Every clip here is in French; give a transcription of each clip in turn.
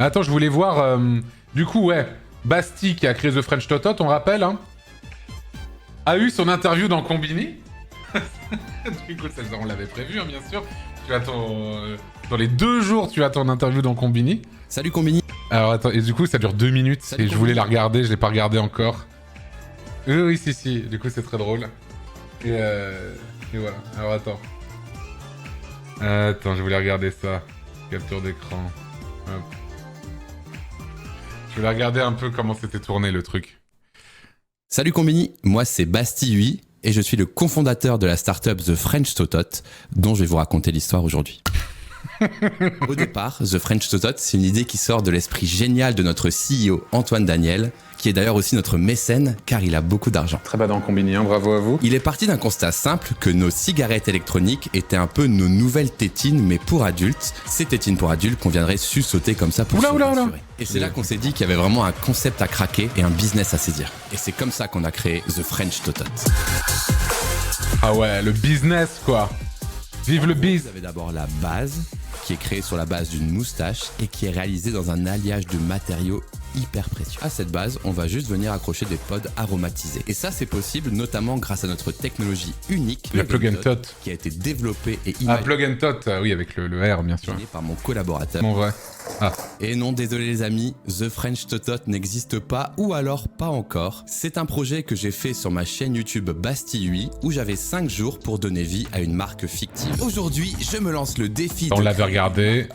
Attends, je voulais voir... du coup, ouais. Basti, qui a créé The French Totot, on rappelle, hein, a eu son interview dans Combini. Du coup, ça, on l'avait prévu, hein, bien sûr. Tu as ton... dans les 2 jours, tu as ton interview dans Combini. Salut Combini. Alors, attends, et du coup, ça dure 2 minutes. Salut, et je voulais la regarder, je l'ai pas regardée encore. Oui, si. Du coup, c'est très drôle. Et voilà. Alors, attends. Attends, je voulais regarder ça. Capture d'écran. Hop. Je voulais regarder un peu comment c'était tourné, le truc. Salut Combini, moi c'est Basti Hui et je suis le cofondateur de la startup The French Totot dont je vais vous raconter l'histoire aujourd'hui. Au départ, The French Totot, c'est une idée qui sort de l'esprit génial de notre CEO Antoine Daniel, qui est d'ailleurs aussi notre mécène car il a beaucoup d'argent. Très bas dans Combini, hein, bravo à vous. Il est parti d'un constat simple que nos cigarettes électroniques étaient un peu nos nouvelles tétines mais pour adultes. Ces tétines pour adultes qu'on viendrait sussauter comme ça pour se rassurer. Et c'est là qu'on s'est dit qu'il y avait vraiment un concept à craquer et un business à saisir. Et c'est comme ça qu'on a créé The French Totot. Ah ouais, le business quoi. Vive le biz. Vous avez d'abord la base, qui est créée sur la base d'une moustache et qui est réalisée dans un alliage de matériaux hyper précieux. À cette base, on va juste venir accrocher des pods aromatisés. Et ça, c'est possible notamment grâce à notre technologie unique, le Plug and Tot, qui a été développée et imaginée. Ah, Plug and Tot, oui, avec le R, bien sûr. Par mon collaborateur. Mon vrai. Ah. Et non, désolé les amis, The French Totot n'existe pas, ou alors pas encore. C'est un projet que j'ai fait sur ma chaîne YouTube Basti Hui, où j'avais 5 jours pour donner vie à une marque fictive. Aujourd'hui, je me lance le défi. On l'avait regardé,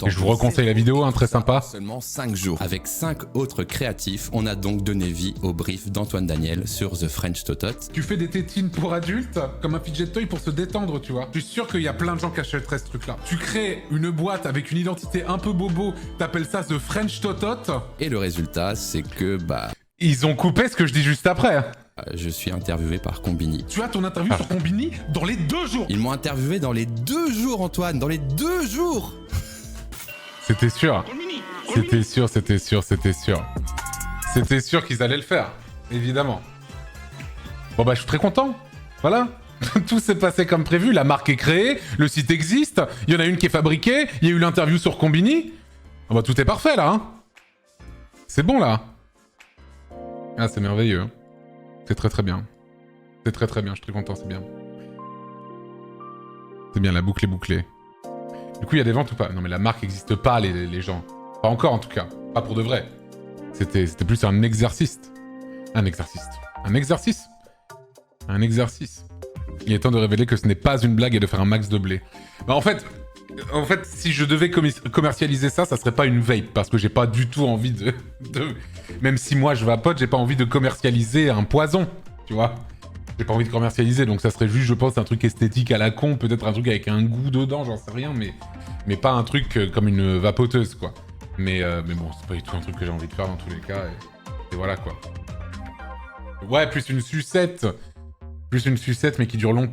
et je vous reconseille la vidéo, hein, très sympa. Seulement 5 jours. Avec 5 autres créatifs, on a donc donné vie au brief d'Antoine Daniel sur The French Totot. Tu fais des tétines pour adultes, comme un fidget toy pour se détendre, tu vois. Je suis sûr qu'il y a plein de gens qui achèteraient ce truc-là. Tu crées une boîte avec une identité un peu bobo, t'appelles ça The French Totot. Et le résultat, c'est que, ils ont coupé ce que je dis juste après. Je suis interviewé par Combini. Tu as ton interview sur Combini dans les 2 jours. Ils m'ont interviewé dans les 2 jours, Antoine, dans les 2 jours. C'était sûr. C'était sûr. C'était sûr qu'ils allaient le faire, évidemment. Bon bah je suis très content. Voilà. Tout s'est passé comme prévu, la marque est créée, le site existe, il y en a une qui est fabriquée, il y a eu l'interview sur Combini. Oh bah tout est parfait là, hein. C'est bon là. Ah c'est merveilleux. Hein. C'est très bien. C'est très bien, je suis très content, c'est bien. C'est bien, la boucle est bouclée. Du coup il y a des ventes ou pas? Non mais la marque n'existe pas les gens. Pas encore en tout cas, pas pour de vrai. C'était plus un exercice. Un exercice. Il est temps de révéler que ce n'est pas une blague et de faire un max de blé. Bah en fait, si je devais commercialiser ça, ça serait pas une vape, parce que j'ai pas du tout envie de... Même si moi je vapote, j'ai pas envie de commercialiser un poison, tu vois. J'ai pas envie de commercialiser, donc ça serait juste, je pense, un truc esthétique à la con, peut-être un truc avec un goût dedans, j'en sais rien, mais pas un truc comme une vapoteuse, quoi. Mais bon, c'est pas du tout un truc que j'ai envie de faire dans tous les cas, et voilà, quoi. Ouais, plus une sucette, mais qui dure longtemps.